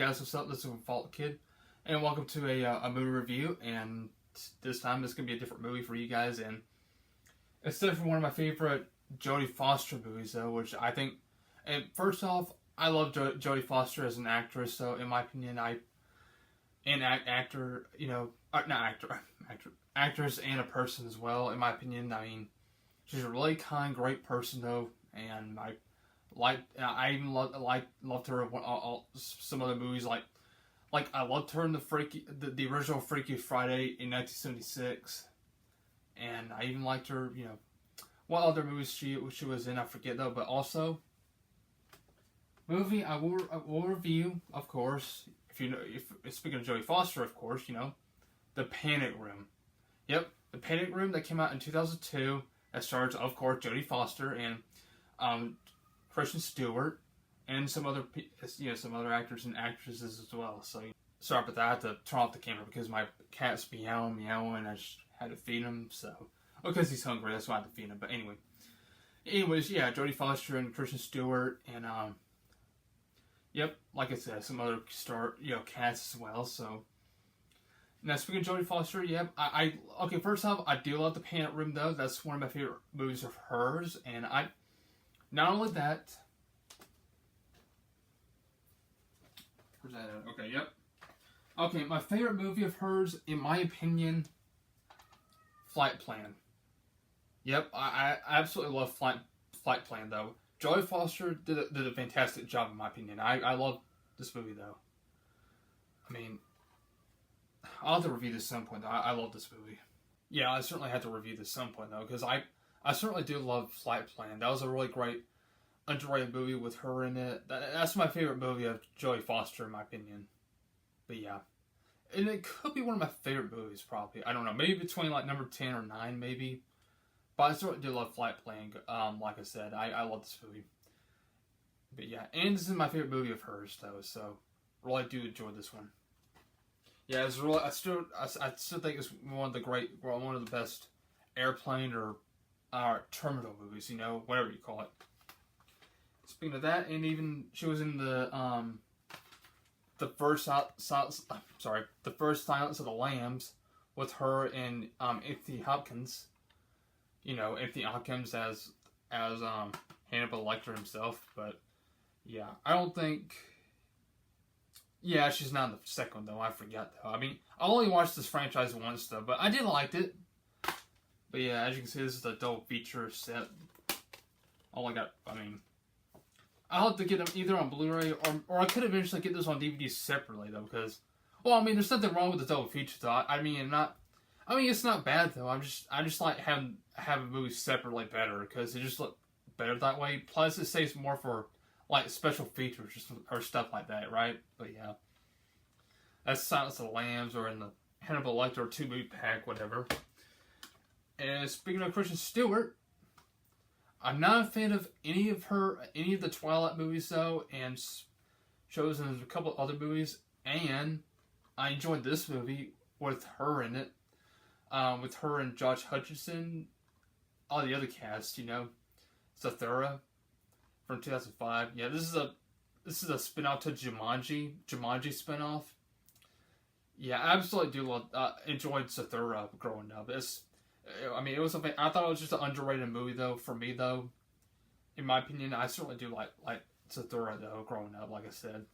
guys, what's up? This is Fault Kid, and welcome to a movie review. And this time it's gonna be a different movie for you guys, and it's definitely one of my favorite Jodie Foster movies, though. Which I think, and first off, I love Jodie Foster as an actress. So in my opinion, actress and a person as well. In my opinion, I mean, she's a really kind, great person though, and I even loved her in some other movies like I loved her in the original Freaky Friday in 1976, and I even liked her, what other movies she was in, I forget though, but also movie I will review, of course. If speaking of Jodie Foster, of course, The Panic Room. Yep, The Panic Room, that came out in 2002. That stars, of course, Jodie Foster and Kristen Stewart, and some other actors and actresses as well. So sorry about that. I had to turn off the camera because my cat's meowing, and I just had to feed him. So, because he's hungry, that's why I had to feed him. But anyways, yeah, Jodie Foster and Kristen Stewart, and yep, like I said, some other cats as well. So now, speaking of Jodie Foster, yep, okay. First off, I do love The Panic Room though. That's one of my favorite movies of hers, and not only that. Where's that at? Okay, yep. Okay, my favorite movie of hers, in my opinion, Flight Plan. Yep, I absolutely love Flight Plan though. Jodie Foster did a fantastic job in my opinion. I love this movie though. I mean, I'll have to review this at some point though. I love this movie. Yeah, I certainly have to review this at some point though, because I certainly do love Flight Plan. That was a really great, underrated movie with her in it. That's my favorite movie of Jodie Foster, in my opinion. But yeah. And it could be one of my favorite movies, probably. I don't know. Maybe between like number 10 or 9, maybe. But I certainly do love Flight Plan. Like I said, I love this movie. But yeah. And this is my favorite movie of hers, though. So, really do enjoy this one. Yeah, it's really. I still think it's one of the best airplane or terminal movies, whatever you call it. Speaking of that, and even she was in the first Silence of the Lambs with her and Anthony Hopkins. Anthony Hopkins as Hannibal Lecter himself, but yeah, I don't think. Yeah, she's not in the second one though. I forgot though. I mean, I only watched this franchise once though, but I did like it. But yeah, as you can see, this is the double feature set. I'll have to get them either on Blu-ray or I could eventually get this on DVD separately though, because, there's nothing wrong with the double feature though. It's not bad though. I just like having movies separately better because it just look better that way. Plus, it saves more for like special features or stuff like that, right? But yeah, that's Silence of the Lambs or in the Hannibal Lecter 2-movie pack, whatever. And speaking of Kristen Stewart, I'm not a fan of any of the Twilight movies though, and shows in a couple other movies, and I enjoyed this movie with her in it, with her and Josh Hutcherson, all the other cast, Zathura from 2005. Yeah, this is a spin-off to Jumanji spin-off. Yeah, I absolutely do enjoyed Zathura growing up. It was something. I thought it was just an underrated movie, though. For me, though, in my opinion, I certainly do like Zathura, though. Growing up, like I said,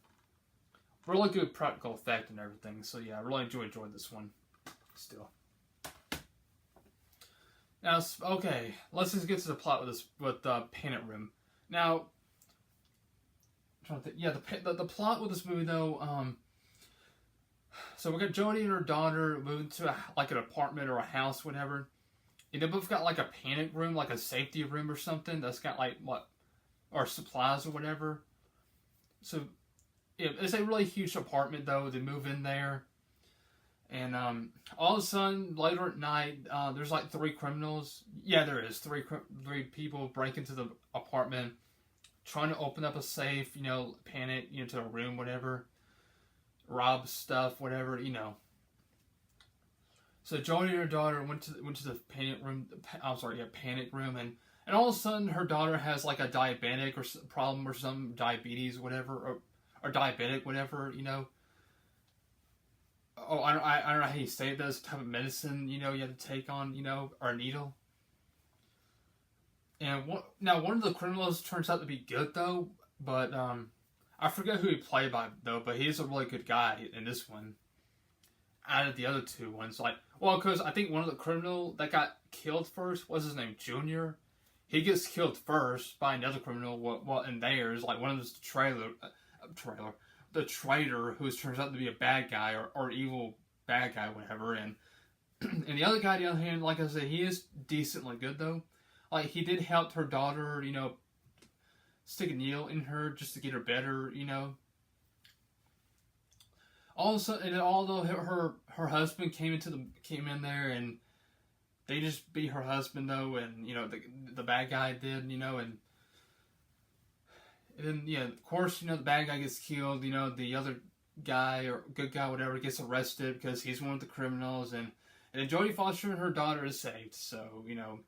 really good practical effect and everything. So yeah, I really enjoyed this one. Still, now okay, let's just get to the plot with the Panic Room. Now, I'm trying to think. Yeah, the plot with this movie, though. So we got Jodie and her daughter moving to an apartment or a house, whatever. They both got like a panic room, like a safety room or something that's got or supplies or whatever. So, yeah, it's a really huge apartment though. They move in there, and all of a sudden later at night, there's like 3 criminals. Yeah, there is 3 people break into the apartment, trying to open up a safe. Panic, to a room, whatever. Rob stuff, whatever, So Jodie and her daughter went to the panic room. Panic room, and all of a sudden her daughter has like a diabetic or problem or some diabetes, whatever, or diabetic, whatever, you know. Oh, I don't know how you say it. Those type of medicine, you know, you have to take on, you know, or a needle. And one of the criminals turns out to be good though, but I forget who he played by though, but he's a really good guy in this one. Out of the other two ones, like, well, because I think one of the criminal that got killed first, what's his name, Junior. He gets killed first by another criminal. Well, in theirs, like one of those the traitor who turns out to be a bad guy or evil bad guy, whatever. And and the other guy, on the other hand, like I said, he is decently good though. Like he did help her daughter, you know, stick a needle in her just to get her better, you know. Also, and although her husband came in there and they just beat her husband though, and you know the bad guy did, you know, and then yeah, of course, you know, the bad guy gets killed, you know, the other guy or good guy, whatever, gets arrested because he's one of the criminals, and then Jodie Foster and her daughter is saved. So you know,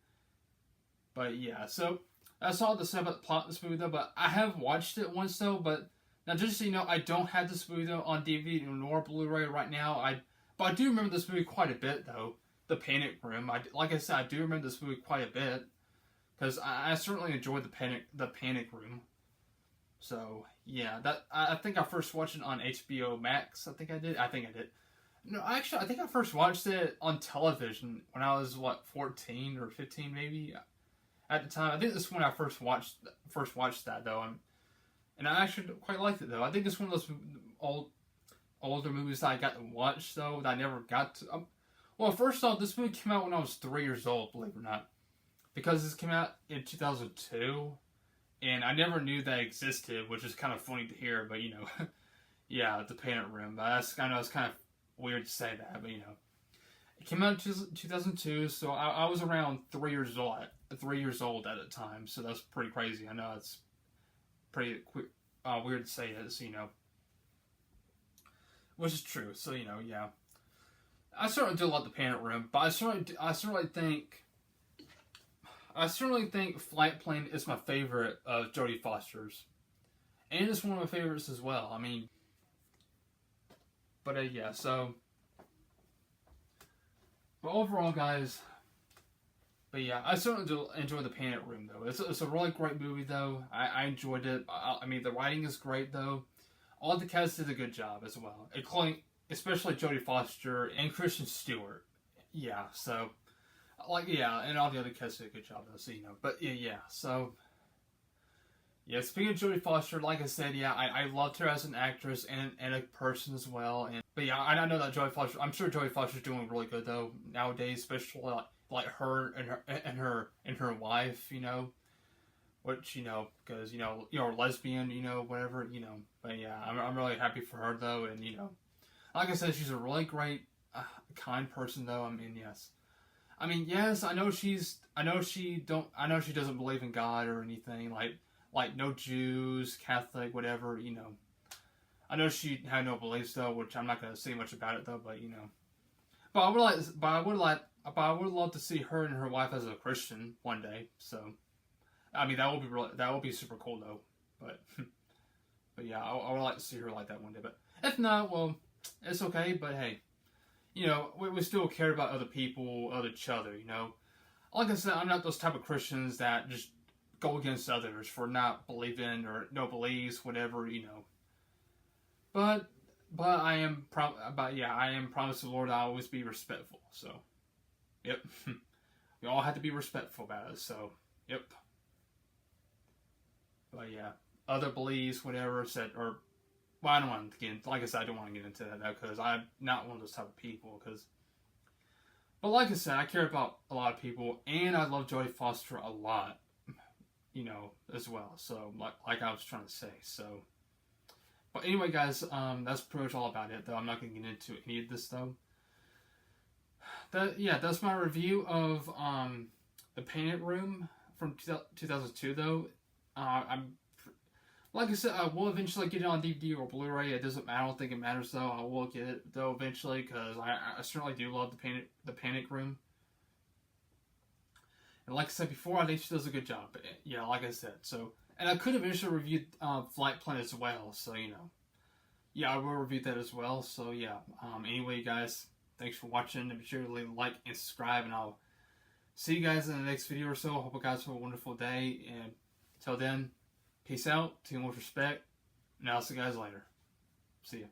but yeah, so that's all to say about the plot of this movie though. But I have watched it once though, but. Now, just so you know, I don't have this movie though on DVD nor Blu-ray right now. But I do remember this movie quite a bit though. The Panic Room. Like I said, I do remember this movie quite a bit because I certainly enjoyed the Panic Room. So yeah, I think I first watched it on HBO Max. I think I did. No, actually, I think I first watched it on television when I was 14 or 15 maybe. At the time, I think this is when I first watched that though. And I actually quite liked it though. I think it's one of those older movies that I got to watch though that I never got to. Well, first off, this movie came out when I was 3 years old, believe it or not, because this came out in 2002, and I never knew that existed, which is kind of funny to hear. But you know, yeah, the Panic Room. But I know it's kind of weird to say that, but you know, it came out in 2002, so I was around 3 years old. 3 years old at the time, so that's pretty crazy. I know it's pretty weird to say it, you know, which is true. So you know, yeah, I certainly do love the Panic Room, but I certainly think Flight Plan is my favorite of Jodie Foster's, and it's one of my favorites as well. I mean, but yeah, so, but overall, guys. But yeah, I certainly do enjoy the Panic Room though. It's a really great movie though. I enjoyed it. I mean, the writing is great though. All the cast did a good job as well, including especially Jodie Foster and Kristen Stewart. Yeah, so and all the other cast did a good job though. So you know, but yeah. So yeah, speaking of Jodie Foster, like I said, yeah, I loved her as an actress and a person as well. But yeah, I know that Jodie Foster. I'm sure Jodie Foster's doing really good though nowadays, especially like her and her wife, you know, which you know, because you know, lesbian, you know, whatever, you know. But yeah, I'm really happy for her though, and you know, like I said, she's a really great, kind person though. I mean, yes, I know she doesn't believe in God or anything, like no Jews, Catholic, whatever, you know. I know she had no beliefs though, which I'm not gonna say much about it though, but you know. But I would love to see her and her wife as a Christian one day. So, I mean, that would be super cool though. But, but yeah, I would like to see her like that one day. But if not, well, it's okay. But hey, you know, we still care about other people, each other. You know, like I said, I'm not those type of Christians that just go against others for not believing or no beliefs, whatever. You know, but I am promised the Lord I'll always be respectful. So. Yep. We all have to be respectful about it, so, yep. But yeah, other beliefs, whatever, well, I don't want to get into, like I said, I don't want to get into that now, because I'm not one of those type of people, but like I said, I care about a lot of people, and I love Jodie Foster a lot, you know, as well, so, like I was trying to say, so. But anyway, guys, that's pretty much all about it, though. I'm not going to get into any of this, though. That's my review of the Panic Room from 2002. Though, like I said, I will eventually get it on DVD or Blu-ray. It doesn't. I don't think it matters though. I will get it though eventually because I certainly do love the Panic Room. And like I said before, I think she does a good job. But yeah, like I said, so and I could eventually review Flight Plan as well. So you know, yeah, I will review that as well. So yeah. Anyway, guys, thanks for watching. Be sure to like and subscribe, and I'll see you guys in the next video or so. I hope you guys have a wonderful day, and till then, peace out. Team with respect, and I'll see you guys later. See ya.